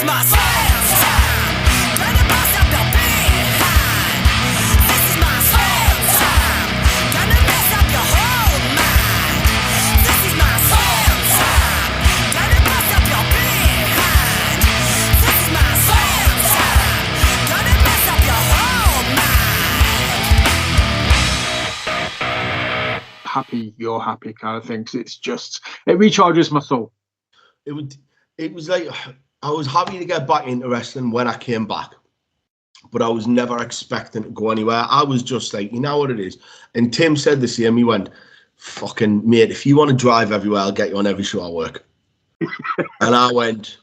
my swell time. Gonna bust up your behind. This is my swell time. Gonna mess up your whole mind. This is my swell time. Gonna bust up your behind. This is my swell time. Gonna mess up your whole mind. Happy, you're happy kind of thing. 'Cause it's just, it recharges my soul. It was like, I was happy to get back into wrestling when I came back, but I was never expecting to go anywhere. I was just like, you know what it is. And Tim said the same. He went, fucking mate, if you want to drive everywhere, I'll get you on every show I work. And I went,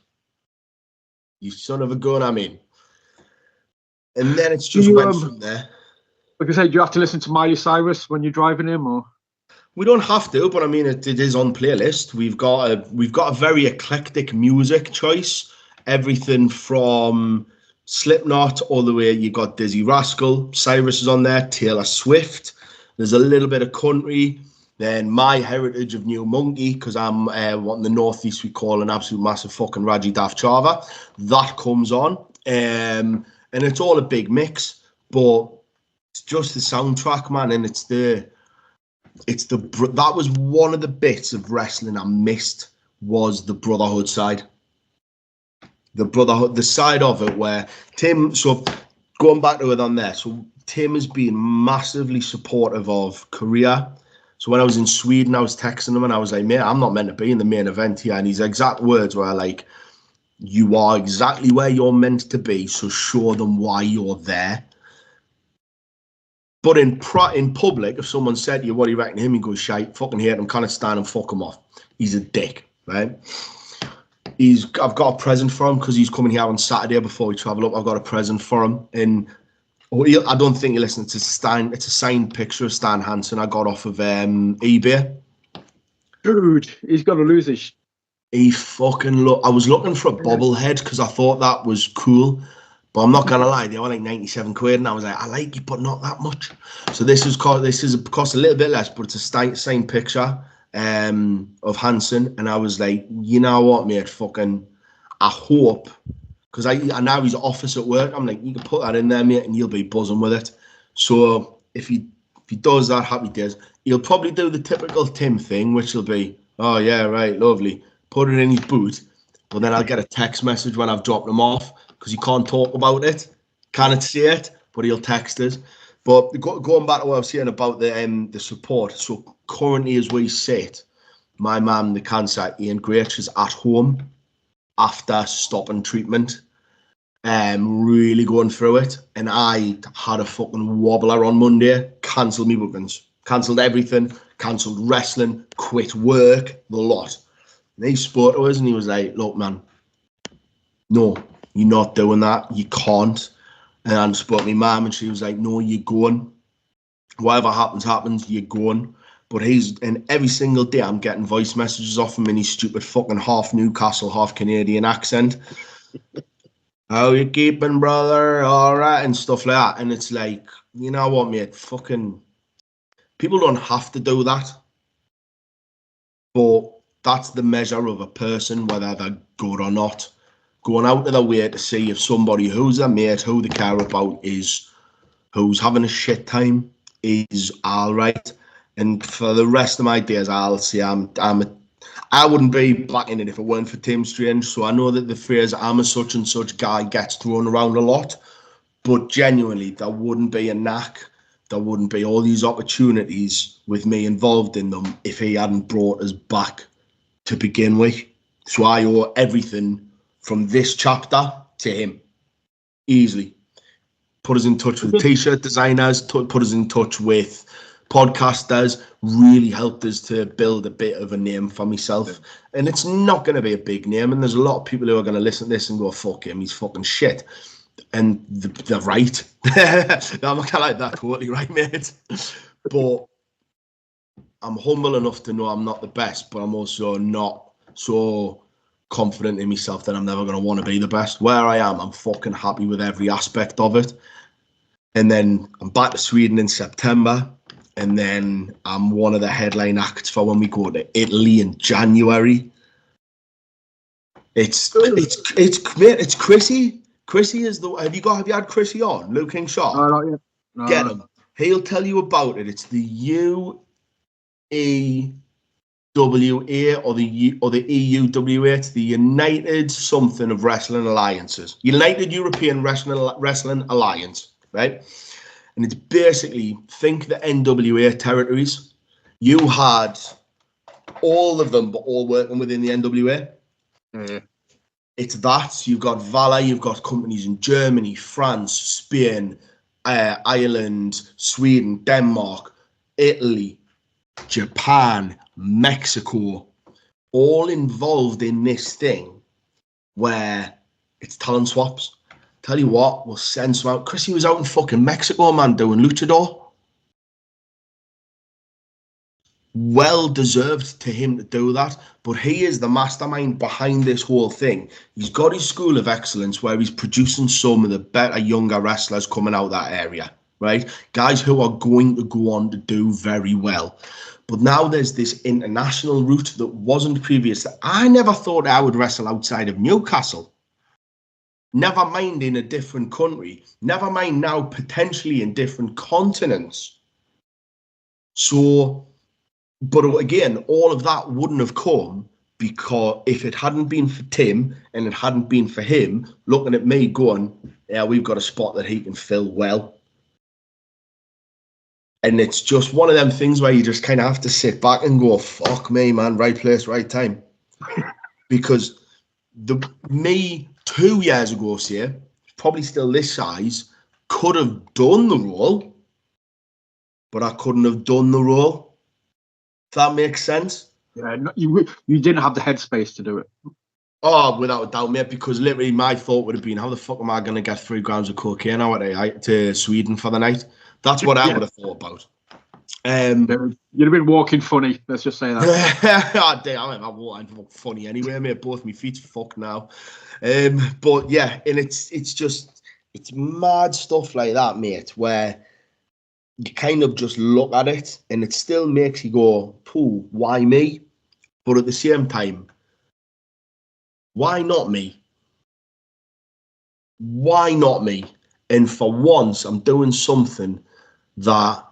you son of a gun, I mean. And then it's just went from there. Like I said, do you have to listen to Miley Cyrus when you're driving him, or? We don't have to, but I mean, it is on playlist. We've got a very eclectic music choice. Everything from Slipknot all the way. You got Dizzy Rascal, Cyrus is on there, Taylor Swift. There's a little bit of country. Then my heritage of New Monkey, because I'm what in the Northeast we call an absolute massive fucking Raji Daft Chava. That comes on, and it's all a big mix, but it's just the soundtrack, man, and that was one of the bits of wrestling I missed, was the brotherhood side. The side of it where Tim, so going back to it on there, so Tim has been massively supportive of Korea. So when I was in Sweden, I was texting him and I was like, mate, I'm not meant to be in the main event here. And his exact words were like, you are exactly where you're meant to be, so show them why you're there. But in public, if someone said to you, what do you reckon to him? He goes, shite, fucking hate him, can't stand him, fuck him off. He's a dick, right? I've got a present for him because he's coming here on Saturday before we travel up. I've got a present for him. And I don't think you listen, it's a signed picture of Stan Hansen I got off of eBay. Dude, he's got to lose his. He fucking I was looking for a bobblehead because I thought that was cool. But I'm not gonna lie, they were like 97 quid, and I was like, I like it, but not that much. So this is cost a little bit less, but it's a signed picture of Hansen, and I was like, you know what, mate, fucking, I hope, because I now he's office at work. I'm like, you can put that in there, mate, and you'll be buzzing with it. So if he does that, happy days. He'll probably do the typical Tim thing, which will be, oh yeah, right, lovely, put it in his boot. But then I'll get a text message when I've dropped him off, because he can't talk about it, can't see it, but he'll text us. But going back to what I was saying about the support, so currently as we sit, my mum, the cancer, Ian Greach, is at home after stopping treatment, really going through it. And I had a fucking wobbler on Monday, cancelled me bookings, cancelled everything, cancelled wrestling, quit work, the lot. And he spoke to us and he was like, look, man, no, you're not doing that. You can't. And I spoke to my mum and she was like, no, you're going. Whatever happens, you're going. But and every single day I'm getting voice messages off him in his stupid fucking half Newcastle, half Canadian accent. How you keeping, brother? All right, and stuff like that. And it's like, you know what, mate? Fucking people don't have to do that. But that's the measure of a person, whether they're good or not. Going out of their way to see if somebody who's their mate, who they care about, who's having a shit time, is all right. And for the rest of my days, I'll say I wouldn't be back in it if it weren't for Tim Strange. So I know that the phrase "I'm a such and such guy" gets thrown around a lot, but genuinely, there wouldn't be a knack, there wouldn't be all these opportunities with me involved in them if he hadn't brought us back to begin with. So I owe everything from this chapter to him, easily. Put us in touch with t-shirt designers, put us in touch with podcasters, really helped us to build a bit of a name for myself. And it's not going to be a big name, and there's a lot of people who are going to listen to this and go, fuck him, he's fucking shit. And they're right. I'm not going to like that, totally right, mate. But I'm humble enough to know I'm not the best, but I'm also not so confident in myself that I'm never going to want to be the best. Where I am, I'm fucking happy with every aspect of it. And then I'm back to Sweden in September. And then I'm one of the headline acts for when we go to Italy in January. It's mate, it's Chrissy. Chrissy is the. Have you had Chrissy on? Luke King Sharp. No, not yet. No. Get him. He'll tell you about it. It's the UEWA or the EUWA. It's the United something of Wrestling Alliances. United European Wrestling Alliance, right? And it's basically, think the NWA territories. You had all of them, but all working within the NWA. Yeah. It's that. You've got Vala, you've got companies in Germany, France, Spain, Ireland, Sweden, Denmark, Italy, Japan, Mexico, all involved in this thing where it's talent swaps. Tell you what, we'll send some out. Chrissy was out in fucking Mexico, man, doing luchador. Well deserved to him to do that, but he is the mastermind behind this whole thing. He's got his school of excellence where he's producing some of the better younger wrestlers coming out of that area, right? Guys who are going to go on to do very well. But now there's this international route that wasn't previous. I never thought I would wrestle outside of Newcastle. Never mind in a different country. Never mind now potentially in different continents. So, but again, all of that wouldn't have come because if it hadn't been for Tim and it hadn't been for him looking at me going, yeah, we've got a spot that he can fill well. And it's just one of them things where you just kind of have to sit back and go, fuck me, man, right place, right time. Because me 2 years ago, say, probably still this size, could have done the role, but I couldn't have done the role. If that makes sense. Yeah, you didn't have the headspace to do it. Oh, without a doubt, mate, because literally my thought would have been, how the fuck am I going to get 3 grams of cocaine out to Sweden for the night? That's what I would have thought about. You'd have been walking funny, let's just say that. Oh, damn, I'm walking funny anyway, mate. Both my feet's fucked now. But yeah, and it's mad stuff like that, mate, where you kind of just look at it and it still makes you go, pooh, why me? But at the same time, why not me? Why not me? And for once, I'm doing something that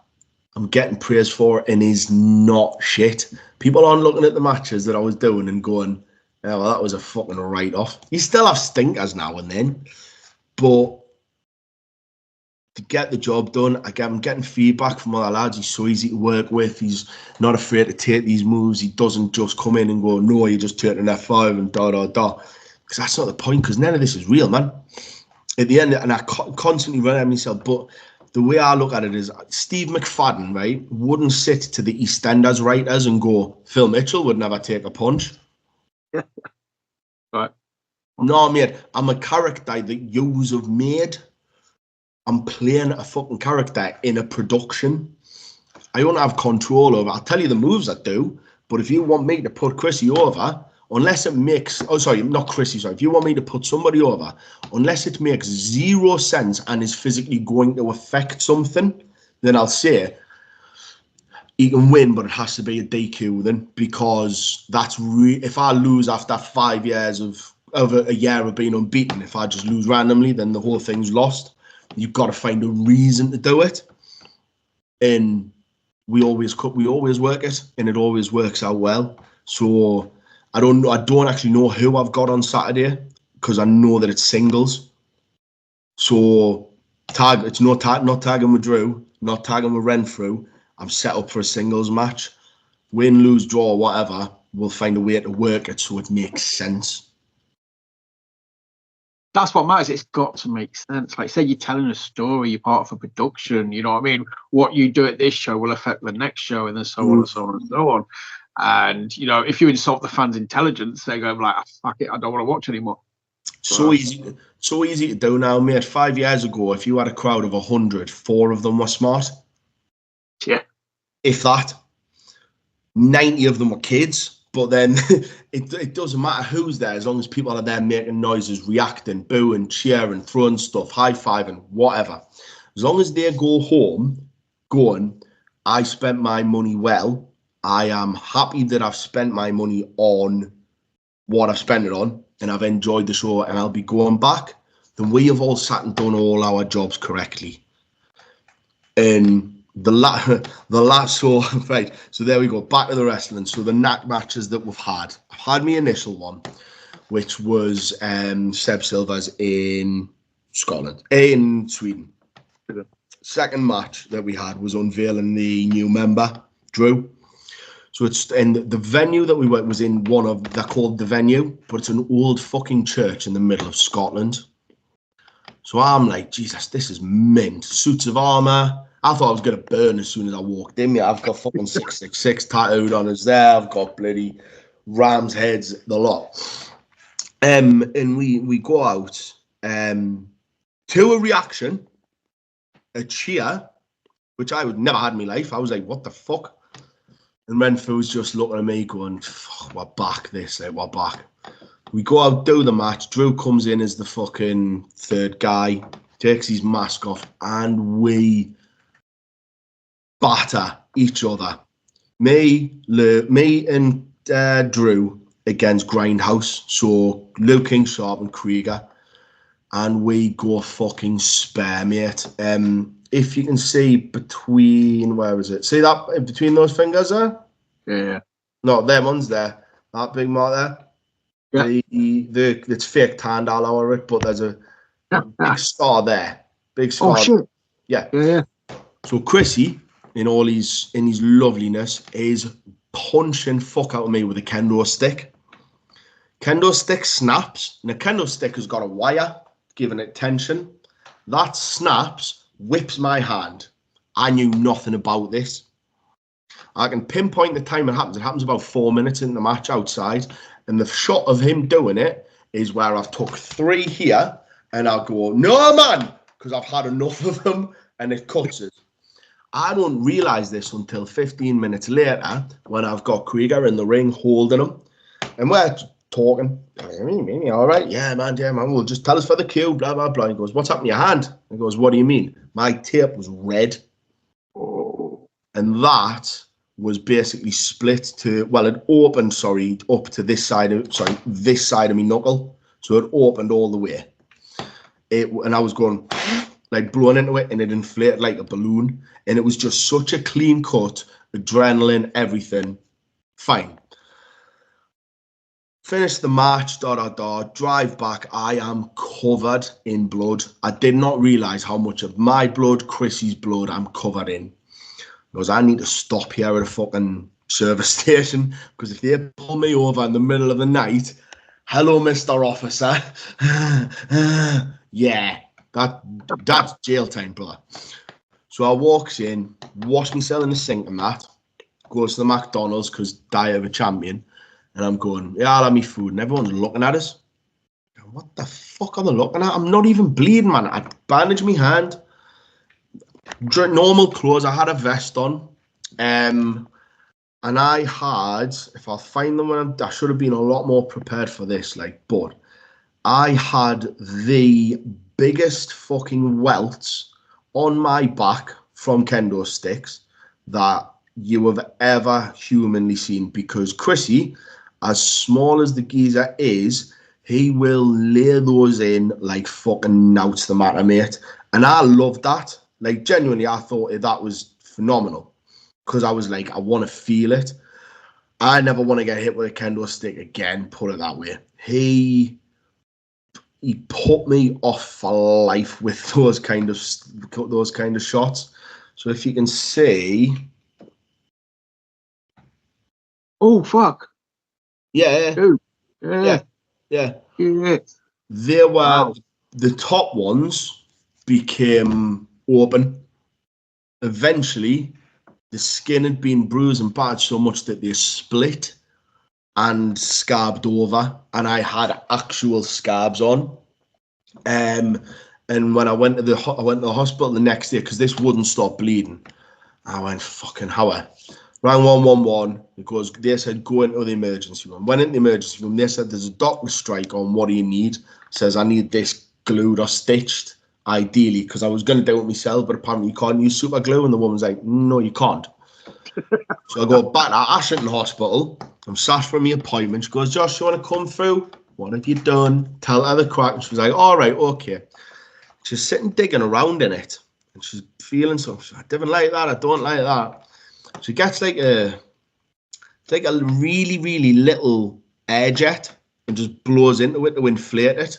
I'm getting praise for and is not shit. People aren't looking at the matches that I was doing and going, oh, well, that was a fucking write-off. You still have stinkers now and then, but to get the job done, I'm getting feedback from other lads. He's so easy to work with. He's not afraid to take these moves. He doesn't just come in and go, no, you just take an F5 and da-da-da. Because that's not the point, because none of this is real, man. At the end, and I constantly run at myself, but the way I look at it is Steve McFadden, right, wouldn't sit to the EastEnders writers and go, Phil Mitchell would never take a punch. Right. No, mate, I'm a character that yous have made. I'm playing a fucking character in a production. I don't have control over. I'll tell you the moves I do, but if you want me to put Chrissy over, unless it makes, not Chrissy, if you want me to put somebody over, unless it makes 0 sense and is physically going to affect something, then I'll say he can win, but it has to be a DQ then, because that's if I lose after 5 years of a year of being unbeaten, if I just lose randomly, then the whole thing's lost. You've got to find a reason to do it, and we always work it, and it always works out well. So I don't actually know who I've got on Saturday because I know that it's singles. So it's not tagging with Drew, not tagging with Renfrew. I'm set up for a singles match. Win, lose, draw, whatever. We'll find a way to work it so it makes sense. That's what matters. It's got to make sense. Like, say you're telling a story, you're part of a production, you know what I mean? What you do at this show will affect the next show, and then so on and so on and so on. And, you know, if you insult the fans' intelligence, they go like, oh, fuck it, I don't want to watch anymore. So easy to do now, mate. 5 years ago, if you had a crowd of 100, 4 of them were smart. Yeah. If that. 90 of them were kids. But then it doesn't matter who's there as long as people are there making noises, reacting, booing, cheering, throwing stuff, high-fiving, whatever. As long as they go home going, I spent my money well, I am happy that I've spent my money on what I've spent it on, and I've enjoyed the show and I'll be going back, then we have all sat and done all our jobs correctly. And the last so right, so there we go, back to the wrestling. So the knack matches that we've had. I've had my initial one, which was Seb Silva's in Sweden. Second match that we had was unveiling the new member, Drew. So it's in the venue that we went was in one of, they're called The Venue, but it's an old fucking church in the middle of Scotland. So I'm like, Jesus, this is mint. Suits of armour. I thought I was going to burn as soon as I walked in. Yeah, I've got fucking 666 tattooed on us there. I've got bloody ram's heads, the lot. And we go out to a reaction, a cheer, which I would never had in my life. I was like, what the fuck? And Renfrew was just looking at me going, fuck, we're back we're back. We go out, do the match. Drew comes in as the fucking third guy, takes his mask off, and we batter each other. Me and Drew against Grindhouse. So Luke King, Sharp and Krieger. And we go fucking spare, mate. If you can see between, where is it? See that between those fingers there? Yeah. No, them ones there. That big mark there. Yeah. It's fake tanned all over it, but there's a big star there. Big star. Oh shit. Yeah. So Chrissy, in his loveliness, is punching fuck out of me with a kendo stick. Kendo stick snaps, and a kendo stick has got a wire giving it tension. That snaps, whips my hand. I knew nothing about this. I can pinpoint the time it happens. It happens about 4 minutes in the match outside. And the shot of him doing it is where I've took 3 here and I'll go, no, man, because I've had enough of them, and it cuts it. I don't realise this until 15 minutes later when I've got Krieger in the ring holding him. And we're talking. All right, yeah, man. Well, just tell us for the cue, blah, blah, blah. He goes, what's happened to your hand? He goes, what do you mean? My tape was red. Oh. And that was basically split to, well, it opened, up to this side of my knuckle. So it opened all the way. And I was going, like, blowing into it, and it inflated like a balloon. And it was just such a clean cut, adrenaline, everything. Fine. Finish the match, drive back. I am covered in blood. I did not realise how much of my blood, Chrissy's blood, I'm covered in. Because I need to stop here at a fucking service station, because if they pull me over in the middle of the night, hello, Mr. Officer. Yeah, that's jail time, brother. So I walks in, wash myself in the sink and that, goes to the McDonald's because diet of a champion, and I'm going, yeah, I'll have me food, and everyone's looking at us. What the fuck are they looking at? I'm not even bleeding, man. I bandaged my hand. Normal clothes. I had a vest on, and I had, if I'll find them, I should have been a lot more prepared for this, but I had the biggest fucking welts on my back from kendo sticks that you have ever humanly seen, because Chrissy, as small as the geezer is, he will lay those in like fucking nouts the matter, mate. And I loved that. Like, genuinely, I thought that was phenomenal, because I was like, I want to feel it. I never want to get hit with a kendo stick again, put it that way. He put me off for life with those kind of shots. So if you can see, oh fuck, yeah. They were the top ones became open. Eventually, the skin had been bruised and battered so much that they split and scabbed over, and I had actual scabs on. And when I went to the hospital the next day, because this wouldn't stop bleeding, I went, fucking how? Rang 111. Because they said go into the emergency room. Went into the emergency room. They said there's a doctor strike on. What do you need? Says I need this glued or stitched, ideally, because I was going to do it myself, but apparently you can't use super glue. And the woman's like, no, you can't. So I go back to Ashington Hospital. I'm sat for my appointment. She goes, Josh, you want to come through? what have you done? Tell her the crack. And she was like, all right, okay. She's sitting digging around in it. And she's feeling something. I didn't like that. I don't like that. She gets like a really, really little air jet and just blows into it to inflate it.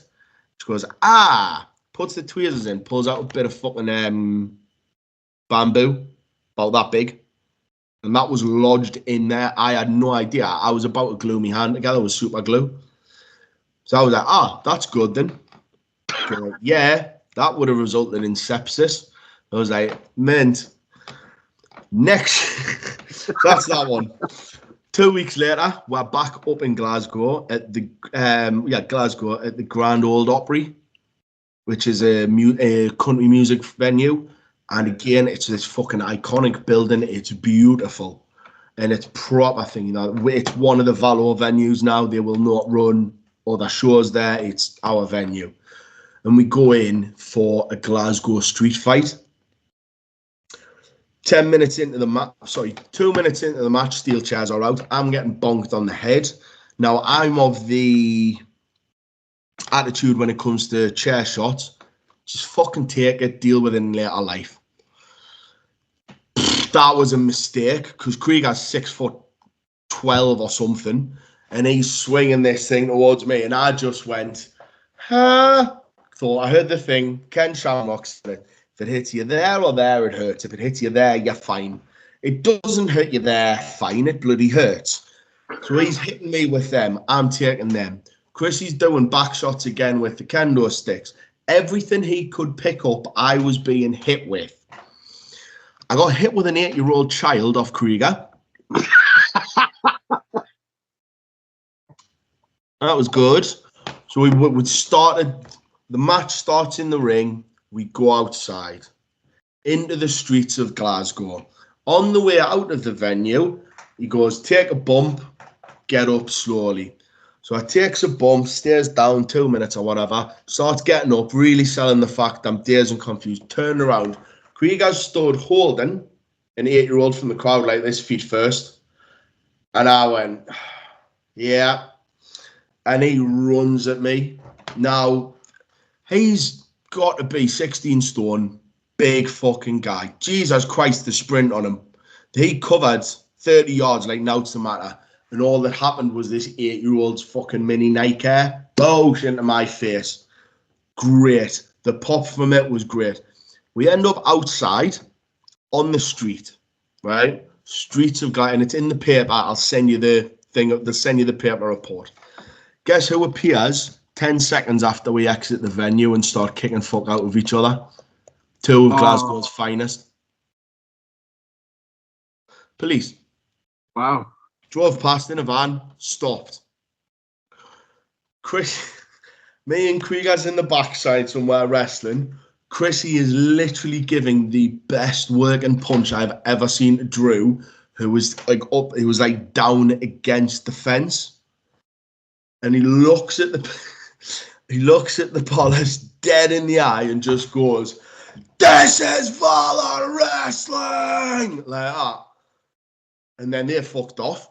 She goes, puts the tweezers in, pulls out a bit of fucking bamboo, about that big. And that was lodged in there. I had no idea. I was about to glue my hand together with super glue. So I was like, that's good then. Like, yeah, that would have resulted in sepsis. I was like, mint. Next, that's that one. 2 weeks later, we're back up in Glasgow at the Glasgow at the Grand Ole Opry, which is a country music venue. And again, it's this fucking iconic building. It's beautiful, and it's proper thing. You know, it's one of the Valor venues now. They will not run other shows there. It's our venue, and we go in for a Glasgow street fight. 2 minutes into the match, steel chairs are out. I'm getting bonked on the head. Now, I'm of the attitude when it comes to chair shots, just fucking take it, deal with it in later life. That was a mistake, because Krieger's 6'12" or something, and he's swinging this thing towards me, and I just went, thought I heard the thing, Ken Shamrock said it. If it hits you there or there, it hurts. If it hits you there, you're fine. It doesn't hurt you there, fine. It bloody hurts. So he's hitting me with them. I'm taking them. Chrissy's doing back shots again with the kendo sticks. Everything he could pick up, I was being hit with. I got hit with an 8-year-old child off Krieger. That was good. So we started. The match starts in the ring. We go outside into the streets of Glasgow. On the way out of the venue, he goes, take a bump, get up slowly. So I takes a bump, stays down 2 minutes or whatever, starts getting up, really selling the fact I'm dazed and confused, turn around. Krieger stood holding an 8-year-old from the crowd like this, feet first. And I went, yeah. And he runs at me. Now, he's got to be 16 stone, big fucking guy. Jesus Christ, the sprint on him. He covered 30 yards like nout's the matter. And all that happened was this 8-year-old's fucking mini Nike Air bosh into my face. Great. The pop from it was great. We end up outside on the street, right? Streets of Glasgow, and it's in the paper. I'll send you the thing. They'll send you the paper report. Guess who appears 10 seconds after we exit the venue and start kicking fuck out of each other? 2 of Glasgow's finest. Police. Wow. Drove past in a van, stopped. Me and Krieger's in the backside somewhere wrestling. Chrissy is literally giving the best working punch I've ever seen to Drew, who was like up, he was like down against the fence. And he looks at the police dead in the eye and just goes, "This is Valor Wrestling!" Like that. And then they're fucked off.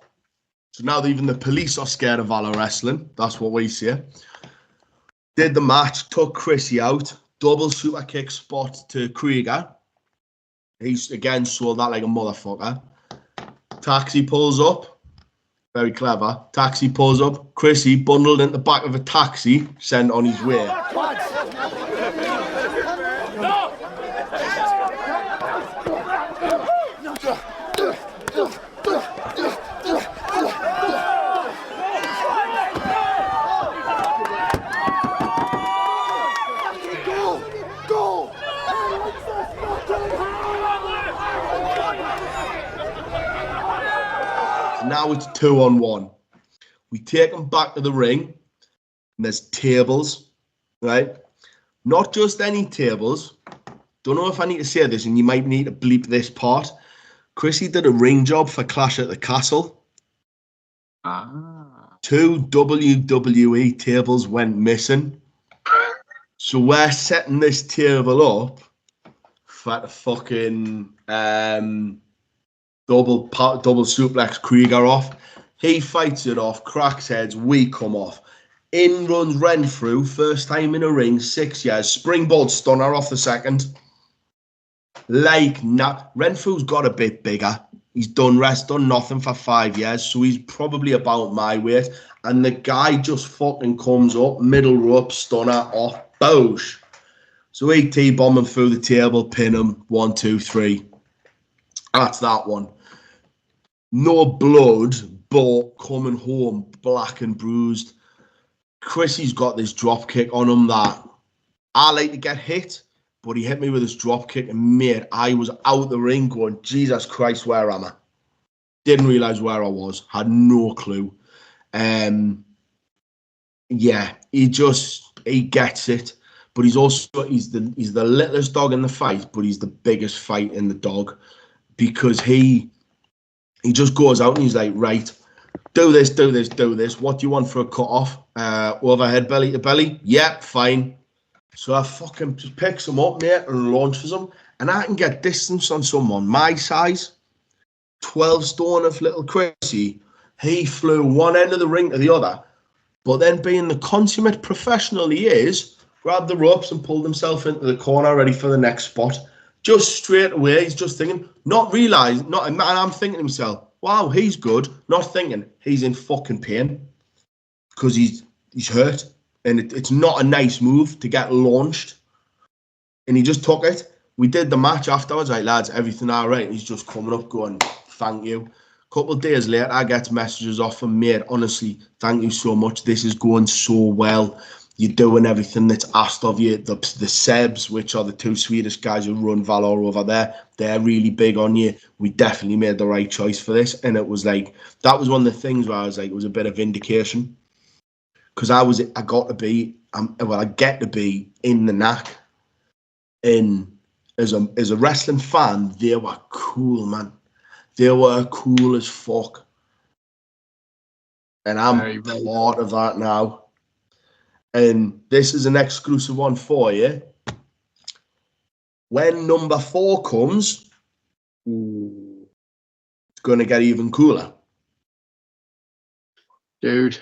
So now even the police are scared of Valor Wrestling. That's what we say. Did the match, took Chrissy out, double super kick spot to Krieger. He's again sold that like a motherfucker. Taxi pulls up. Very clever. Taxi pulls up. Chrissy bundled in the back of a taxi, sent on his way. Now it's 2-on-1. We take them back to the ring, and there's tables, right? Not just any tables. Don't know if I need to say this, and you might need to bleep this part. Chrissy did a ring job for Clash at the Castle. 2 WWE tables went missing. So we're setting this table up for the fucking double suplex Krieger off. He fights it off, cracks heads, we come off. In runs Renfrew, first time in a ring, 6 years. Springboard stunner off the second. Renfrew's got a bit bigger. He's done nothing for 5 years, so he's probably about my weight. And the guy just fucking comes up, middle rope, stunner, off, boosh. So he T-bomb him through the table, pin him, 1, 2, 3. That's that one. No blood, but coming home, black and bruised. Chrissy's got this drop kick on him that I like to get hit, but he hit me with his drop kick, and mate, I was out the ring going, Jesus Christ, where am I? Didn't realise where I was, had no clue. Yeah, he gets it, but he's the littlest dog in the fight, but he's the biggest fight in the dog, because he just goes out and he's like, right, do this. What do you want for a cut off? Overhead belly to belly? Yep, fine. So I fucking just picks him up, mate, and launches him. And I can get distance on someone my size. 12 stone of little Chrissy. He flew one end of the ring to the other. But then being the consummate professional he is, grabbed the ropes and pulled himself into the corner ready for the next spot. Just straight away, he's just thinking, and I'm thinking to himself, wow, he's good. Not thinking he's in fucking pain because he's hurt. And it's not a nice move to get launched. And he just took it. We did the match afterwards, like, lads, everything all right? And he's just coming up going, thank you. A couple of days later, I get messages off him, mate, honestly, thank you so much. This is going so well. You're doing everything that's asked of you. The Sebs, which are the 2 Swedish guys who run Valor over there, they're really big on you. We definitely made the right choice for this. And it was like, that was one of the things where I was like, it was a bit of vindication. Because I get to be in the knack. And as a wrestling fan, they were cool, man. They were cool as fuck. And I'm part of that now. And this is an exclusive one for you. When number 4 comes, it's going to get even cooler. Dude.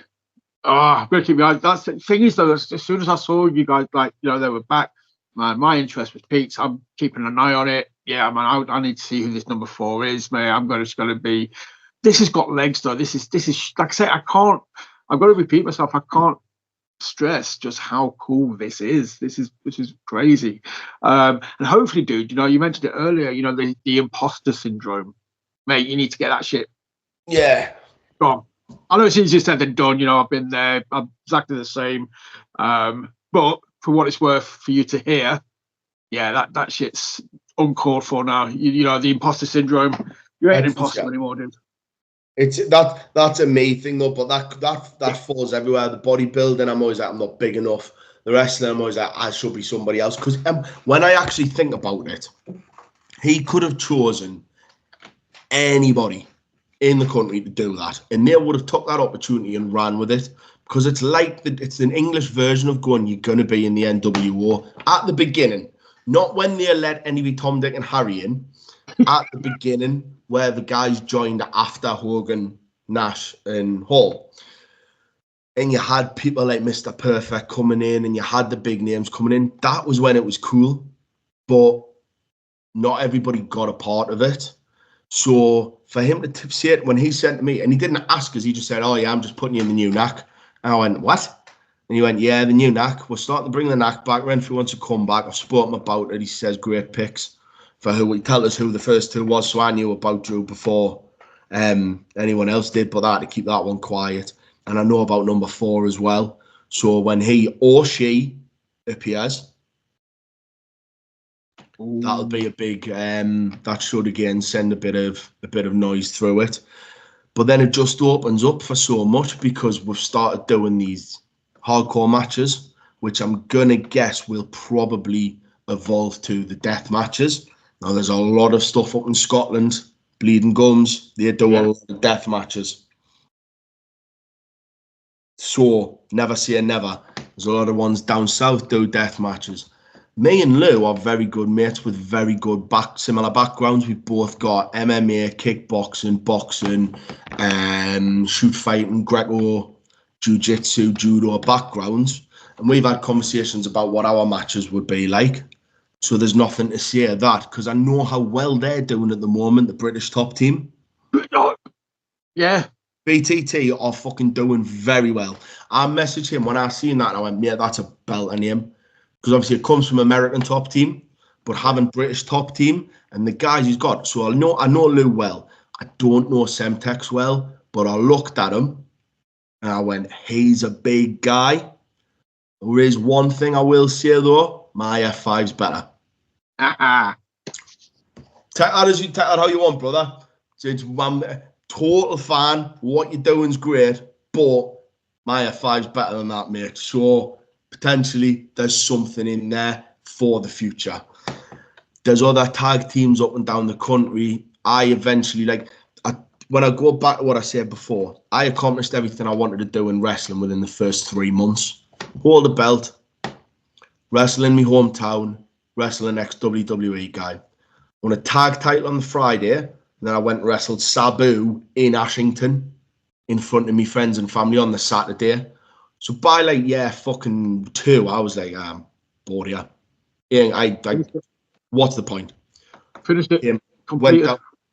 I'm going to keep my eyes. That's the thing is, though, as soon as I saw you guys, like, you know, they were back, man, my interest was piqued. I'm keeping an eye on it. Yeah, man, I need to see who this number 4 is, man. I'm just going to be. This has got legs, though. This is like I say, I've got to repeat myself. I can't stress just how cool this is. This is crazy. And hopefully, dude, you know, you mentioned it earlier, you know, the imposter syndrome. Mate, you need to get that shit. Yeah. Gone. I know it's easier said than done. You know, I've been there. I'm exactly the same. But for what it's worth, for you to hear, yeah, that shit's uncalled for now. You know, the imposter syndrome. You ain't an imposter anymore, dude. That's a me thing though, but that falls everywhere. The bodybuilding, I'm always like, I'm not big enough. The wrestling, I'm always like, I should be somebody else. Because when I actually think about it, he could have chosen anybody in the country to do that, and they would have took that opportunity and ran with it, because it's like it's an English version of going, you're going to be in the NWO at the beginning, not when they let anybody Tom, Dick and Harry in, at the beginning where the guys joined after Hogan, Nash and Hall, and you had people like Mr. Perfect coming in and you had the big names coming in. That was when it was cool, but not everybody got a part of it. So for him to say it when he said to me, and he didn't ask us, he just said, oh yeah, I'm just putting you in the new knack. And I went, what? And he went, yeah, the new knack. We're starting to bring the knack back. Renfrew wants to come back. I've spoken about it. He says great picks for who. He tell us who the first 2 was, so I knew about Drew before anyone else did, but I had to keep that one quiet. And I know about number 4 as well. So when he or she appears, that'll be a big. That should again send a bit of noise through it, but then it just opens up for so much, because we've started doing these hardcore matches, which I'm gonna guess will probably evolve to the death matches. Now there's a lot of stuff up in Scotland, Bleeding Gums. They do a lot of death matches. So never say never. There's a lot of ones down south do death matches. Me and Lou are very good mates with very good similar backgrounds. We've both got MMA, kickboxing, boxing, shoot fighting, Greco, jiu-jitsu, judo backgrounds, and we've had conversations about what our matches would be like. So there's nothing to say at that, because I know how well they're doing at the moment, the British top team. Yeah. BTT are fucking doing very well. I messaged him when I seen that and I went, yeah, that's a belt name. Because obviously it comes from American top team, but having British top team and the guys he's got. So I know Lou well. I don't know Semtex well, but I looked at him and I went, he's a big guy. There is one thing I will say though, my F5's better. Take that how you want, brother. So I'm a total fan. What you're doing's great, but my F5's better than that, mate. So potentially there's something in there for the future. There's other tag teams up and down the country. I eventually, when I go back to what I said before, I accomplished everything I wanted to do in wrestling within the first 3 months. Hold the belt, wrestle in my hometown, wrestle the next WWE guy. Won a tag title on the Friday, and then I went and wrestled Sabu in Ashington in front of me friends and family on the Saturday. So by fucking 2, I was like, I'm bored here. Yeah, what's the point? Finished it.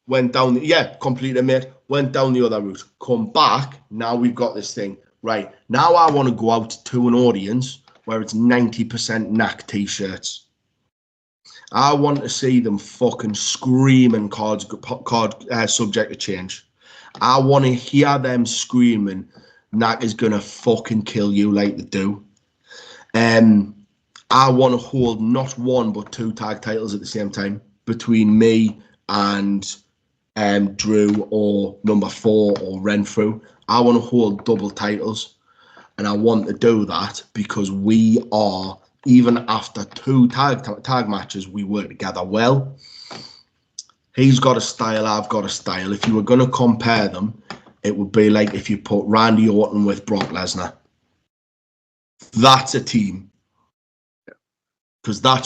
Went down, completed, mate. Went down the other route. Come back. Now we've got this thing. Right. Now I want to go out to an audience where it's 90% knack t-shirts. I want to see them fucking screaming card subject to change. I want to hear them screaming, knack is going to fucking kill you like they do. I want to hold not 1 but 2 tag titles at the same time between me and Drew or number 4 or Renfrew. I want to hold double titles, and I want to do that because we are, even after 2 tag matches, we work together well. He's got a style, I've got a style. If you were going to compare them, it would be like if you put Randy Orton with Brock Lesnar. That's a team. Because that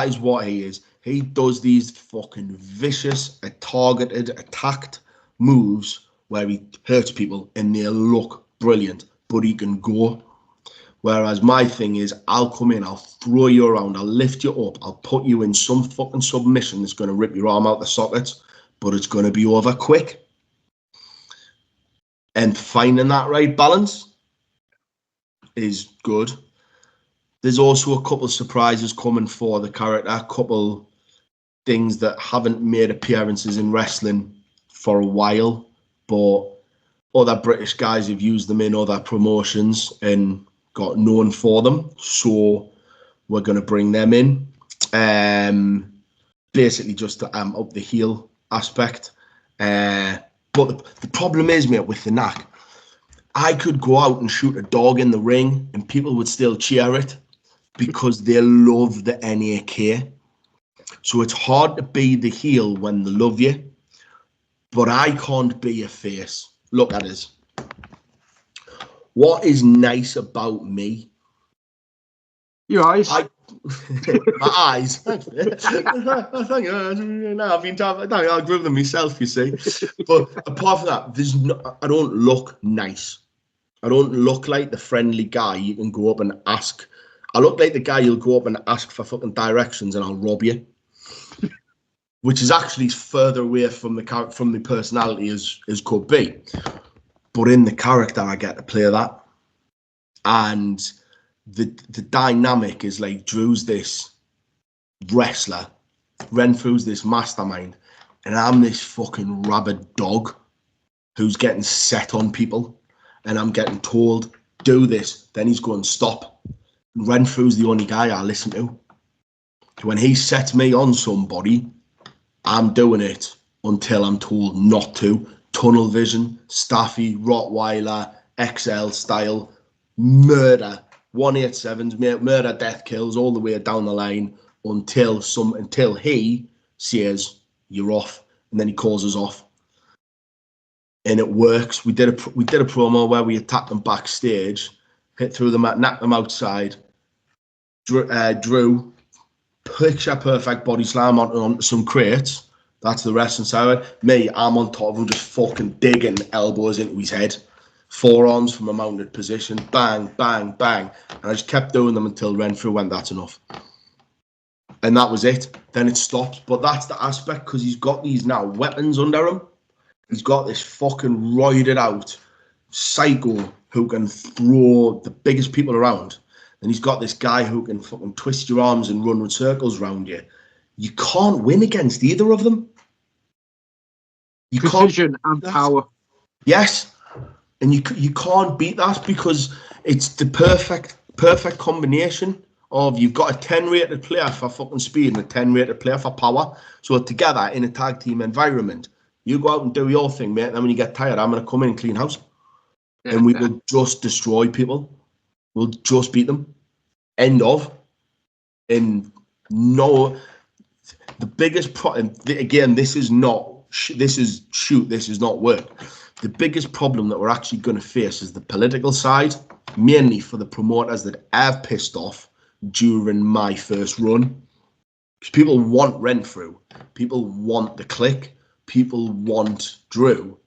is what he is. He does these fucking vicious, targeted, attacked moves where he hurts people and they look brilliant, but he can go. Whereas my thing is, I'll come in, I'll throw you around, I'll lift you up, I'll put you in some fucking submission that's going to rip your arm out the sockets, but it's going to be over quick. And finding that right balance is good. There's also a couple of surprises coming for the character, a couple things that haven't made appearances in wrestling for a while, but other British guys have used them in other promotions and got known for them, so we're going to bring them in. Basically just to amp up the heel aspect. But the problem is, mate, with the knack, I could go out and shoot a dog in the ring and people would still cheer it because they love the NAK. So it's hard to be the heel when they love you, but I can't be a face. Look at us. What is nice about me? Your eyes. My eyes. Thank you. No, I've been talking. I grew them myself, you see. But apart from that, I don't look nice. I don't look like the friendly guy you can go up and ask. I look like the guy you'll go up and ask for fucking directions and I'll rob you. Which is actually further away from the personality as could be. But in the character, I get to play that. And the dynamic is like Drew's this wrestler, Renfrew's this mastermind, and I'm this fucking rabid dog who's getting set on people. And I'm getting told, do this. Then he's going, stop. And Renfrew's the only guy I listen to. When he sets me on somebody, I'm doing it until I'm told not to. Tunnel vision, Staffy, Rottweiler, XL style, murder, 187s, murder, death kills all the way down the line until he says you're off, and then he calls us off, and it works. We did a promo where we attacked them backstage, hit through them, knocked them outside. Drew, picture perfect body slam onto some crates. That's the wrestling side. Me, I'm on top of him, just fucking digging elbows into his head. forearms from a mounted position, bang, bang, bang. And I just kept doing them until Renfrew went, that's enough. And that was it. Then it stopped. But that's the aspect, because he's got these now weapons under him. He's got this fucking roided out psycho who can throw the biggest people around. And he's got this guy who can fucking twist your arms and run with circles around you. You can't win against either of them. You Precision and power. Yes. And you can't beat that, because it's the perfect combination of, you've got a 10 rated player for fucking speed and a 10 rated player for power. So together in a tag team environment, you go out and do your thing, mate. And then when you get tired, I'm going to come in and clean house. Yeah, and we will just destroy people. We'll just beat them. End of. And no, the biggest problem, again, this is not work. The biggest problem that we're actually going to face is the political side, mainly for the promoters that I've pissed off during my first run. Because people want Renfrew. People want the Click. People want Drew.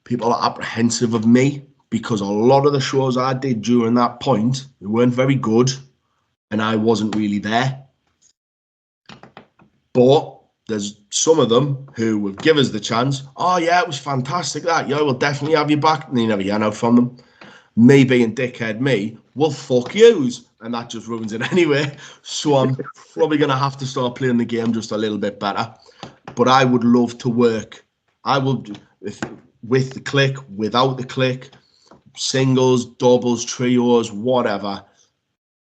People are apprehensive of me because a lot of the shows I did during that point, they weren't very good and I wasn't really there. But there's some of them who will give us the chance. Oh, yeah, it was fantastic, that. Yeah, we'll definitely have you back. And you never hear out from them. Me being dickhead me, well, fuck yous. And that just ruins it anyway. So I'm probably going to have to start playing the game just a little bit better. But I would love to work. I would, with the Click, without the Click, singles, doubles, trios, whatever.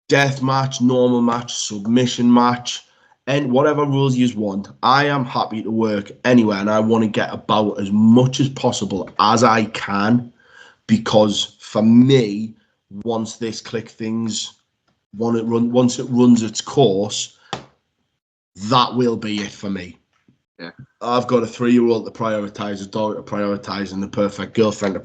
Death match, normal match, submission match, and whatever rules you want. I am happy to work anywhere, and I want to get about as much as possible as I can, because for me, once this Click things, once it runs its course, that will be it for me. Yeah. I've got a 3-year-old to prioritise, a daughter to prioritise, and the perfect girlfriend to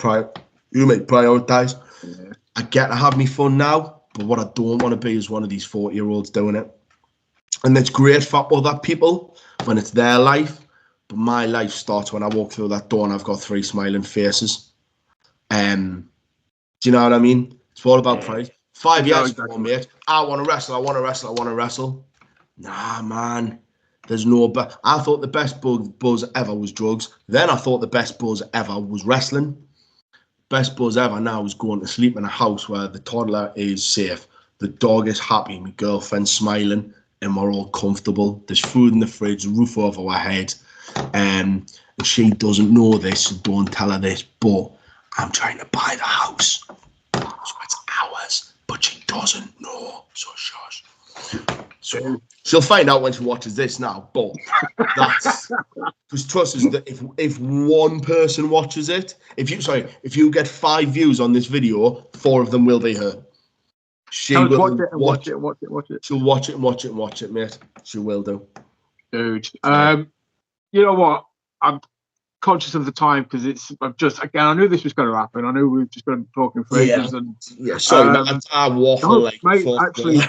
prioritise. Yeah. I get to have me fun now, but what I don't want to be is one of these 40-year-olds doing it. And it's great for other people when it's their life, but my life starts when I walk through that door and I've got 3 smiling faces. Do you know what I mean? It's all about price. 5 years ago, mate, I want to wrestle. Nah, man. There's no, but I thought the best buzz ever was drugs. Then I thought the best buzz ever was wrestling. Best buzz ever now is going to sleep in a house where the toddler is safe, the dog is happy, my girlfriend's smiling, and we're all comfortable. There's food in the fridge, roof over our head, and she doesn't know this, so don't tell her this, but I'm trying to buy the house. So it's ours, but she doesn't know, so shush. So she'll find out when she watches this now, but that's because trust us that if one person watches it, if you get 5 views on this video, 4 of them will be her. She will watch it. She'll watch it, mate. She will do. Dude, you know what? I'm conscious of the time because I knew this was going to happen. I knew we were just going to be talking for ages. Yeah, sorry, I waffle like mate, actually.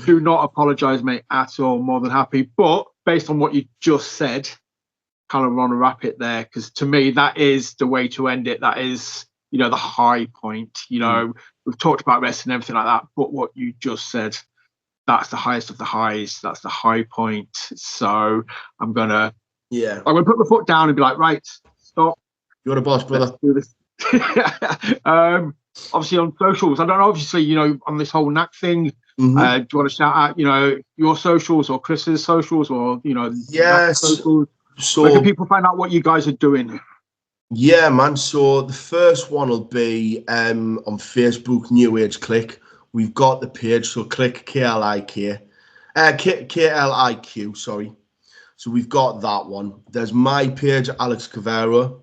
Do not apologise, mate, at all. More than happy. But based on what you just said, kind of want to wrap it there, because to me, that is the way to end it. That is, the high point. We've talked about wrestling and everything like that, but what you just said, that's the highest of the highs. That's the high point. So I'm gonna put my foot down and be like, right, stop. You're the boss, brother. Let's do this. Obviously on socials, I don't know. Obviously, on this whole knack thing. Mm-hmm. Do you want to shout out, your socials or Chris's socials or, yes. Socials? So where can people find out what you guys are doing? Yeah, man. So the first one will be on Facebook, New Age Click. We've got the page, so Click KLIQ, sorry. So we've got that one. There's my page, Alex Kavero,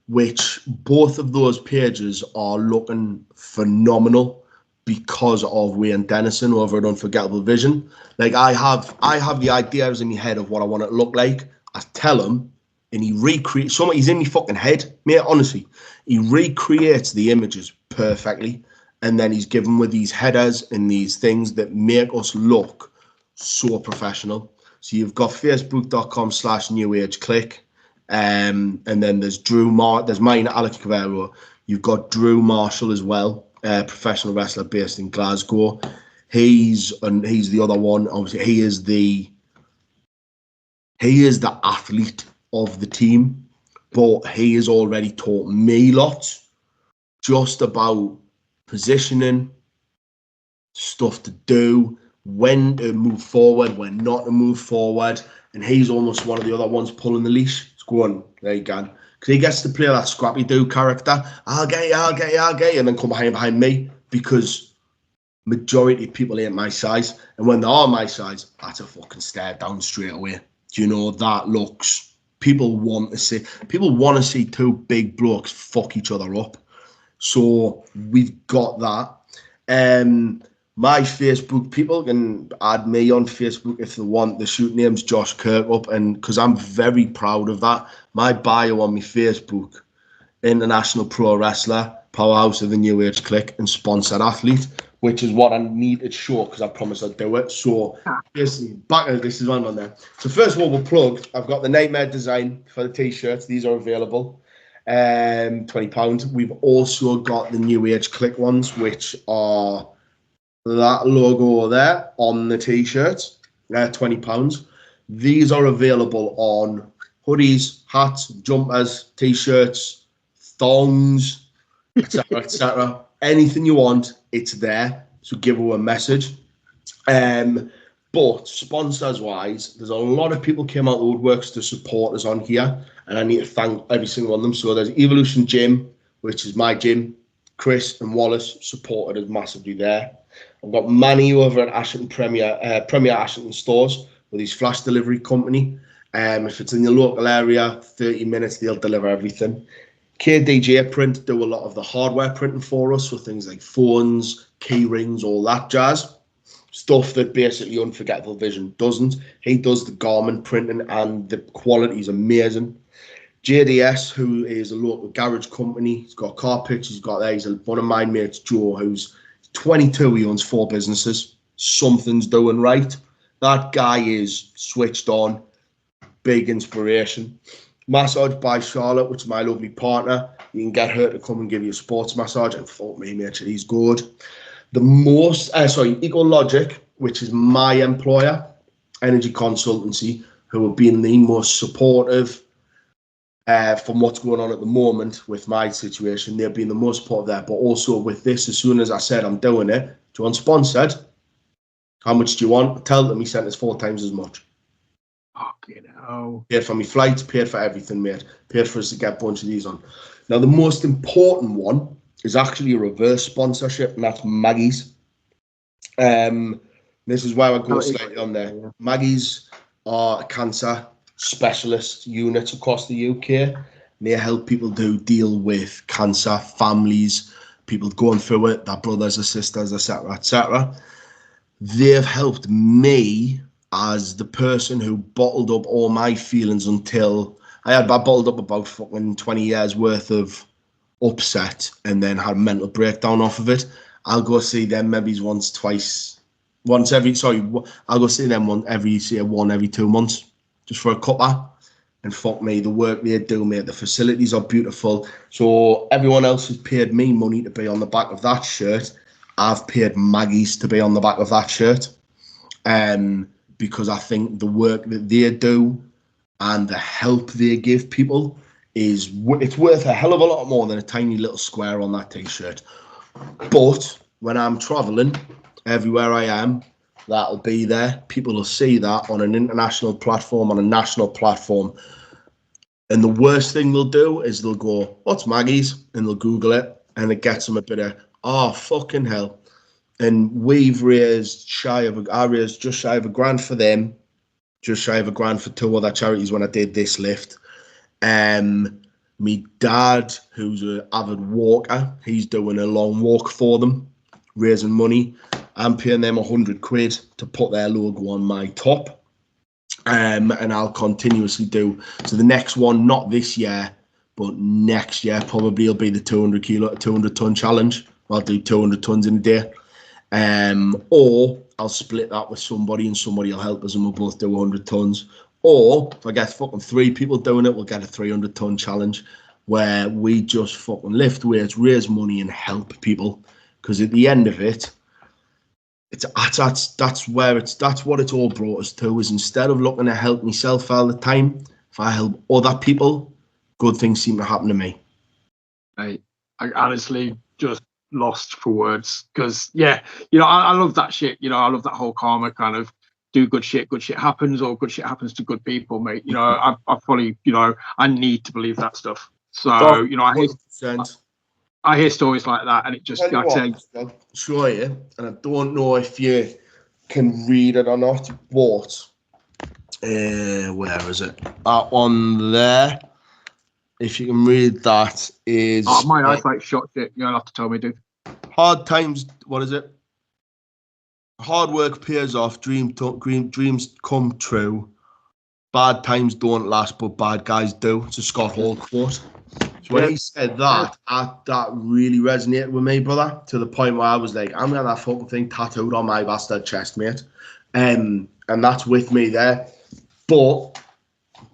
which both of those pages are looking phenomenal. Because of Wayne Dennison over at Unforgettable Vision. Like I have the ideas in my head of what I want it to look like. I tell him and he recreates he's in my fucking head, mate, honestly. He recreates the images perfectly, and then he's given with these headers and these things that make us look so professional. So you've got facebook.com/newageclick. And then there's there's mine, Alex Kavero. You've got Drew Marshall as well, professional wrestler based in Glasgow. He's the other one. Obviously, he is the athlete of the team, but he has already taught me lots just about positioning, stuff to do, when to move forward, when not to move forward. And he's almost one of the other ones pulling the leash. It's going, there you go. Because he gets to play that Scrappy-Doo character. I'll get you, and then come behind me, because majority of people ain't my size. And when they are my size, that's a fucking stare down straight away. Do you know, that looks, people want to see two big blokes fuck each other up. So we've got that. My Facebook, people can add me on Facebook if they want. The shoot name's Josh Kirkup, and because I'm very proud of that. My bio on my Facebook, international pro wrestler, powerhouse of the New Age Click, and sponsored athlete, which is what I need to show, because I promised I'd do it. So basically, this is on there. So first of all, we'll plug. I've got the Nightmare design for the t-shirts. These are available. £20. We've also got the New Age Click ones, which are that logo there on the t-shirts. £20. These are available on hoodies, hats, jumpers, t-shirts, thongs, etc., etc. Anything you want, it's there. So give her a message. But sponsors wise, there's a lot of people came out of the woodworks to support us on here, and I need to thank every single one of them. So there's Evolution Gym, which is my gym. Chris and Wallace supported us massively there. I've got Manny over at Ashton Premier Ashton Stores with his flash delivery company. If it's in your local area, 30 minutes, they'll deliver everything. KDJ Print do a lot of the hardware printing for us, with things like phones, key rings, all that jazz. Stuff that basically Unforgettable Vision doesn't. He does the garment printing, and the quality is amazing. JDS, who is a local garage company, he's got car picks, he's got there. He's one of my mates, Joe, who's 22, he owns 4 businesses. Something's doing right. That guy is switched on. Big inspiration. Massage by Charlotte, which is my lovely partner. You can get her to come and give you a sports massage, and fuck me, mate, he's good. Ecologic, which is my employer, energy consultancy, who have been the most supportive from what's going on at the moment with my situation. They've been the most supportive there, but also with this, as soon as I said I'm doing it, do you want sponsored? How much do you want? Tell them he sent us 4 times as much. Fucking hell. Paid for my flights, paid for everything, mate. Paid for us to get a bunch of these on. Now, the most important one is actually a reverse sponsorship, and that's Maggie's. This is why I go slightly on there. Yeah. Maggie's are a cancer specialist units across the UK. And they help people deal with cancer, families, people going through it, their brothers or sisters, etc., etc. They've helped me as the person who bottled up all my feelings until I bottled up about fucking 20 years worth of upset, and then had a mental breakdown off of it. I'll go see them maybe I'll go see them every 2 months, just for a cuppa. And fuck me, the work they do, mate, the facilities are beautiful. So everyone else has paid me money to be on the back of that shirt. I've paid Maggie's to be on the back of that shirt. Because I think the work that they do and the help they give people it's worth a hell of a lot more than a tiny little square on that t-shirt. But when I'm traveling everywhere I am, that'll be there. People will see that on an international platform, on a national platform. And the worst thing they'll do is they'll go, what's Maggie's? And they'll Google it, and it gets them a bit of, oh, fucking hell. And we've raised just shy of £1,000 for them, just shy of £1,000 for 2 other charities when I did this lift. Me dad, who's an avid walker, he's doing a long walk for them, raising money. I'm paying them £100 to put their logo on my top. And I'll continuously do. So the next one, not this year, but next year probably will be the 200 ton challenge. I'll do 200 tons in a day. Or I'll split that with somebody, and somebody will help us, and we'll both do 100 tons. Or if I get fucking 3 people doing it, we'll get a 300-ton challenge where we just fucking lift weights, raise money, and help people. Because at the end of it, that's what it's all brought us to. Is instead of looking to help myself all the time, if I help other people, good things seem to happen to me. I honestly just lost for words because I love that shit. I love that whole karma kind of do good shit happens, or good shit happens to good people, mate. I fully, I need to believe that stuff. So, I hear stories like that, and it just, like I say, I'll show you, and I don't know if you can read it or not, but where is it? That one there. If you can read that is... my eyesight shot shit. You'll have to tell me, dude. Hard times, what is it? Hard work pays off, dreams come true. Bad times don't last, but bad guys do. It's a Scott Hall quote. So when he said that, that really resonated with me, brother, to the point where I was like, I'm going to have that fucking thing tattooed on my bastard chest, mate. And that's with me there. But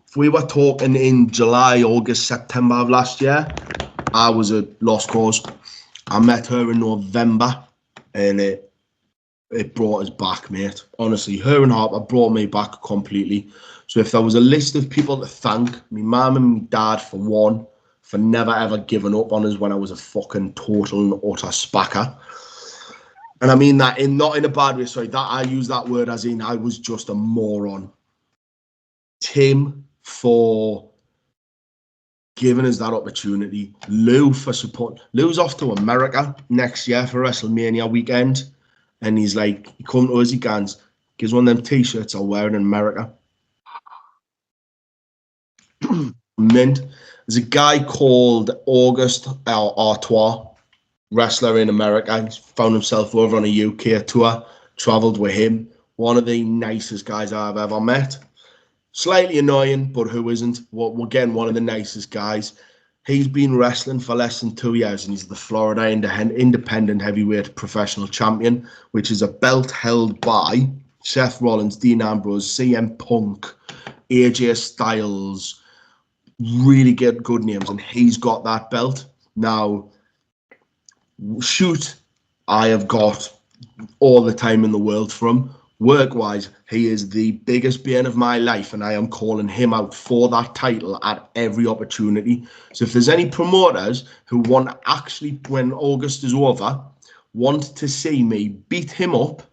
if we were talking in July, August, September of last year, I was a lost cause. I met her in November, and it brought us back, mate. Honestly, her and Harper brought me back completely. So if there was a list of people to thank, my mum and my dad for one, for never ever giving up on us when I was a fucking total and utter spacker. And I mean that not in a bad way, sorry, that I use that word as in I was just a moron. Tim for giving us that opportunity. Lou for support. Lou's off to America next year for WrestleMania weekend. And he's like, he come to us, he gives one of them t-shirts I'll wear in America. Mint. There's a guy called August Artois, wrestler in America. He's found himself over on a UK tour, travelled with him. One of the nicest guys I've ever met. Slightly annoying, but who isn't? Well, again, one of the nicest guys. He's been wrestling for less than 2 years, and he's the Florida Independent Heavyweight Professional Champion, which is a belt held by Seth Rollins, Dean Ambrose, CM Punk, AJ Styles, really good names, and he's got that belt. Now, shoot, I have got all the time in the world from. Work-wise, he is the biggest bane of my life, and I am calling him out for that title at every opportunity. So if there's any promoters who want to actually, when August is over, want to see me beat him up,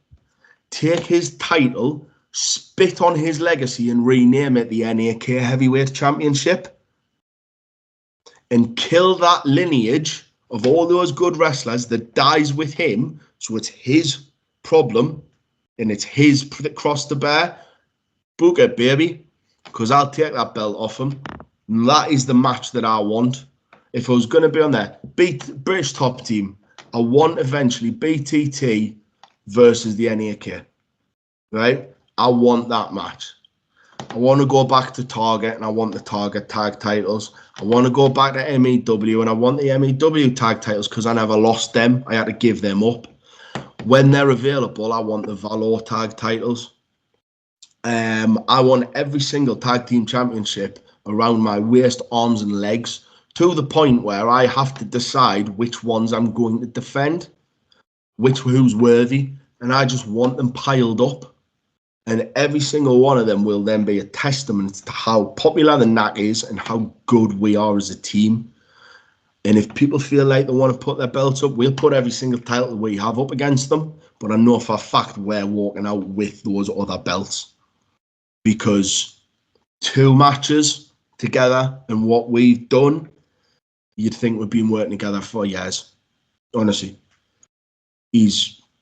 take his title, spit on his legacy, and rename it the NAK Heavyweight Championship, and kill that lineage of all those good wrestlers that dies with him, so it's his problem, and it's his cross to bear, book it, baby, because I'll take that belt off him. And that is the match that I want. If I was going to be on there, beat British Top Team, I want eventually BTT versus the NAK, right? I want that match. I want to go back to Target, and I want the Target tag titles. I want to go back to MEW, and I want the MEW tag titles because I never lost them. I had to give them up. When they're available, I want the Valor tag titles. I want every single tag team championship around my waist, arms, and legs, to the point where I have to decide which ones I'm going to defend, who's worthy, and I just want them piled up. And every single one of them will then be a testament to how popular the NAC is and how good we are as a team. And if people feel like they want to put their belts up, we'll put every single title we have up against them. But I know for a fact we're walking out with those other belts. Because 2 matches together and what we've done, you'd think we've been working together for years. Honestly.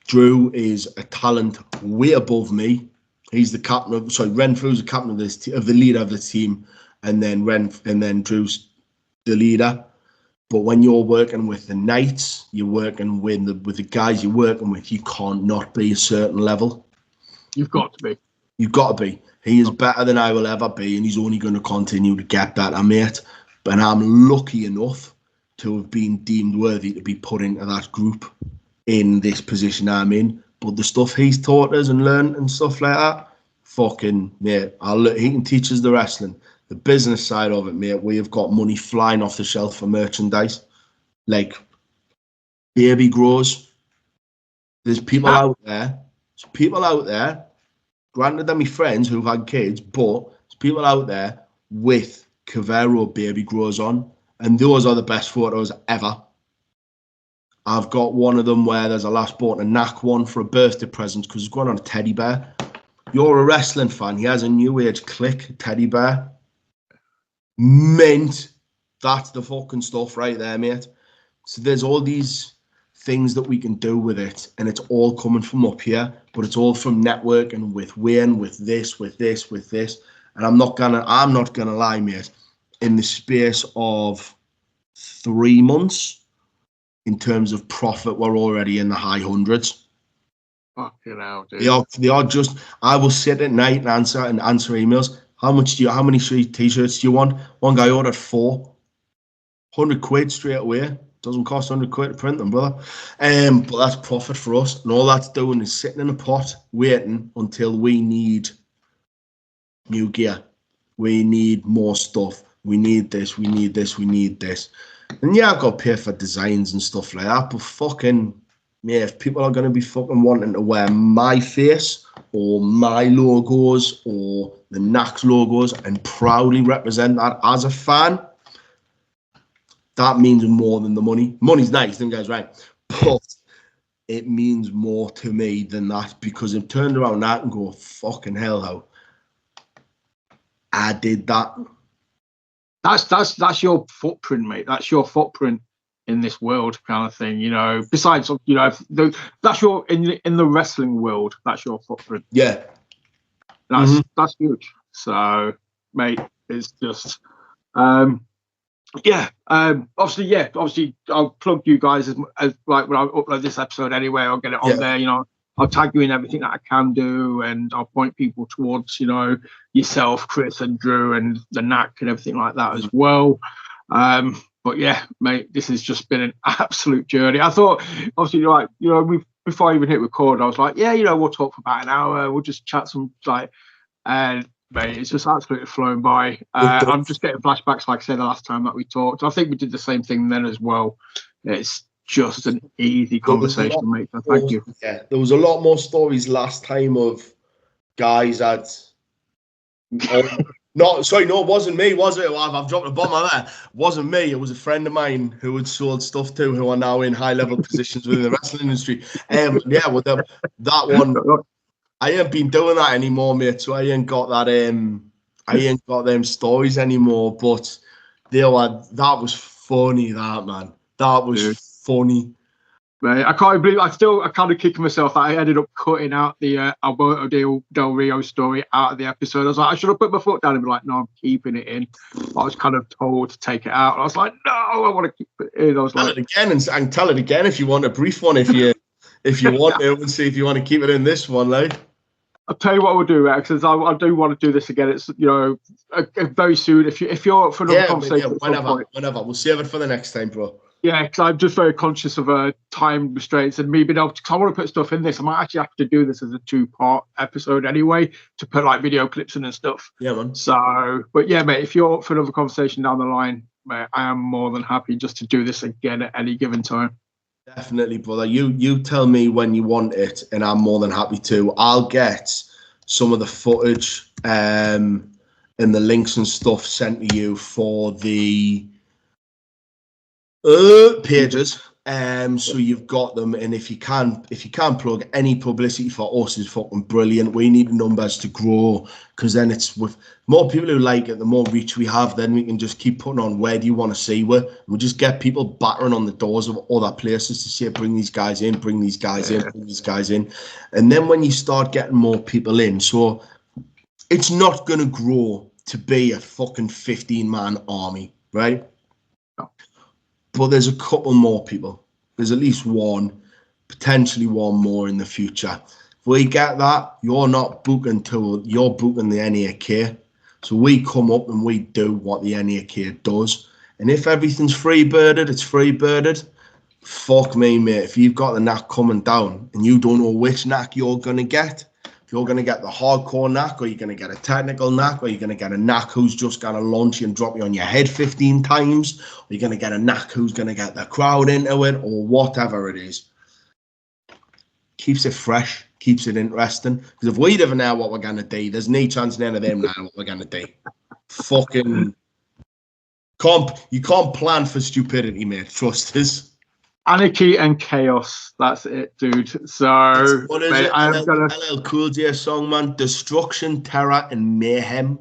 Drew is a talent way above me. He's the captain of, Renfrew's the captain of the leader of the team, and then Drew's the leader. But when you're working with the Knights, you're working with the guys you're working with, you can't not be a certain level. You've got to be. You've got to be. He is better than I will ever be, and he's only going to continue to get better, mate. And I'm lucky enough to have been deemed worthy to be put into that group in this position I'm in. But the stuff he's taught us and learned and stuff like that, fucking, mate, he can teach us the wrestling. The business side of it, mate, we have got money flying off the shelf for merchandise. Like, baby grows. There's people out there. Granted, they're my friends who've had kids, but there's people out there with Kavero baby grows on, and those are the best photos ever. I've got one of them where there's a lass bought a knack one for a birthday present because it's going on a teddy bear. You're a wrestling fan. He has a new age click teddy bear. Mint. That's the fucking stuff right there, mate. So there's all these things that we can do with it, and it's all coming from up here, but it's all from networking with Wayne, with this. And I'm not gonna lie, mate. In the space of 3 months, in terms of profit, we're already in the high hundreds. Fucking hell, dude. They are just. I will sit at night and answer emails. How many t-shirts do you want? One guy ordered 4. 100 quid straight away. Doesn't cost 100 quid to print them, brother. But that's profit for us. And all that's doing is sitting in a pot, waiting until we need new gear. We need more stuff. We need this. And yeah, I've got to pay for designs and stuff like that. But fucking, yeah, if people are going to be fucking wanting to wear my face or my logos or the Nax logos and proudly represent that as a fan, that means more than the money. Money's nice, don't get us right. But it means more to me than that, because I'm turned around that and go, fucking hell, how I did that. That's your footprint, mate. That's your footprint in this world, kind of thing. You know, besides, you know, that's your in the wrestling world. That's your footprint. Yeah, that's huge. So, mate, it's just, obviously, I'll plug you guys as like when I upload this episode anyway. I'll get it on there. You know, I'll tag you in everything that I can do, and I'll point people towards, you know, yourself, Chris, and Drew, and the Knack, and everything like that as well. But yeah, mate, this has just been an absolute journey. I thought, obviously, like, you know, before I even hit record, I was like, yeah, you know, we'll talk for about an hour. We'll just chat some, like, and mate, it's just absolutely flown by. I'm just getting flashbacks, like I said, the last time that we talked. I think we did the same thing then as well. It's just an easy conversation, mate. So thank you. Yeah, there was a lot more stories last time of guys that. No, it wasn't me, was it? I've dropped a bomb on that. It wasn't me. It was a friend of mine who had sold stuff to, who are now in high-level positions within the wrestling industry. Yeah, with that one, I ain't been doing that anymore, mate. So I ain't got that. I ain't got them stories anymore. But that was funny, that man. That was funny. Mate, I can't believe I kind of kicking myself that I ended up cutting out the Alberto Del Rio story out of the episode. I was like, I should have put my foot down and be like, no, I'm keeping it in. I was kind of told to take it out. I was like, no, I want to keep it in. I was tell like, it again, and I can tell it again if you want a brief one, if you want to, and see if you want to keep it in this one, like. I'll tell you what we'll do, Rex, because I do want to do this again. It's, you know, very soon. If you're up for another conversation, whenever. We'll save it for the next time, bro. Yeah, because I'm just very conscious of time restraints and me being able to, because I want to put stuff in this. I might actually have to do this as a 2-part episode anyway, to put like video clips in and stuff. Yeah, man. So, but yeah, mate, if you're up for another conversation down the line, mate, I am more than happy just to do this again at any given time. Definitely, brother. You tell me when you want it, and I'm more than happy to. I'll get some of the footage and the links and stuff sent to you for the pages, so you've got them. And if you can plug any publicity for us, is fucking brilliant. We need numbers to grow, because then it's with more people who like it, the more reach we have, then we can just keep putting on, where do you want to see we just get people battering on the doors of other places to say, bring these guys in, bring these guys in, bring these guys in. And then when you start getting more people in, so it's not going to grow to be a fucking 15-man army, right? But there's a couple more people. There's at least one, potentially one more in the future. If we get that, you're booking the NAK. So we come up and we do what the NAK does. And if everything's free-birded, it's free-birded. Fuck me, mate. If you've got the knack coming down and you don't know which knack you're going to get, if you're going to get the hardcore knack, or you're going to get a technical knack, or you're going to get a knack who's just going to launch you and drop you on your head 15 times, or you're going to get a knack who's going to get the crowd into it, or whatever it is. Keeps it fresh, keeps it interesting. Because if we never know what we're going to do, there's no chance none of them know what we're going to do. Fucking... You can't plan for stupidity, mate. Trust us. Anarchy and chaos. That's it, dude. So, what is mate, it? I am gonna. LL Cool J song, man. Destruction, terror, and mayhem.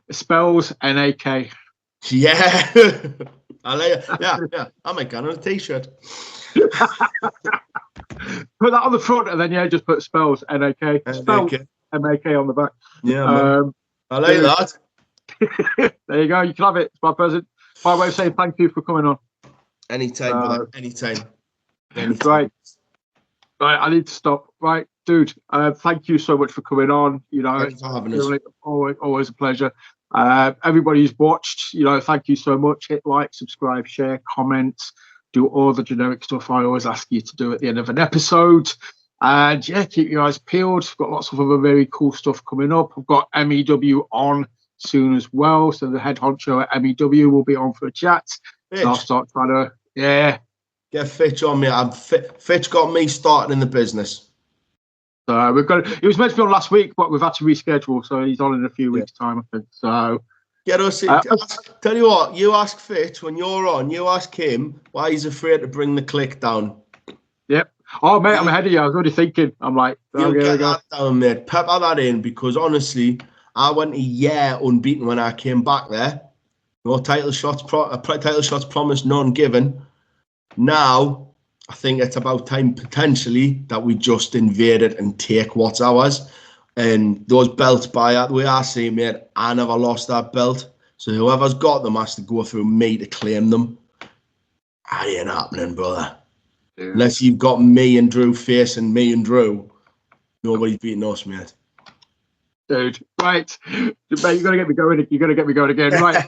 Spells NAK. Yeah. I like it. Yeah. I might get on a t-shirt. Put that on the front, and then just put spells NAK. Spells MAK on the back. Yeah, man. I like dude, that. There you go. You can have it. It's my present. My way of saying thank you for coming on. Anytime, brother. Anytime. Right. I need to stop. Right, dude. Thank you so much for coming on. Thanks for having us. Always a pleasure. Everybody who's watched, thank you so much. Hit like, subscribe, share, comment, do all the generic stuff I always ask you to do at the end of an episode. And keep your eyes peeled. We've got lots of other very cool stuff coming up. I've got MEW on soon as well. So the head honcho at MEW will be on for a chat. So I'll start trying to, get Fitch on me. Fitch got me started in the business. So he was meant to be on last week, but we've had to reschedule. So he's on in a few weeks' time, I think. So get us in. Tell you what, you ask Fitch when you're on, you ask him why he's afraid to bring the click down. Yep. Oh, mate, I'm ahead of you. I was already thinking. I'm like, get that down, mate. Pepper that in, because honestly, I went a year unbeaten when I came back there. No title shots promised, none given. Now, I think it's about time potentially that we just invade it and take what's ours. And those belts, by the way I see, mate, I never lost that belt. So whoever's got them has to go through me to claim them. That ain't happening, brother. Dude. Unless you've got me and Drew facing me and Drew, nobody's beating us, mate. Dude, right. Mate, you're going to get me going. You're going to get me going again. Right.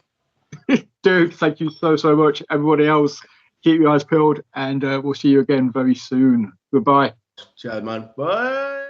Dude, thank you so much. Everybody else, keep your eyes peeled, and we'll see you again very soon. Goodbye. Ciao, man. Bye.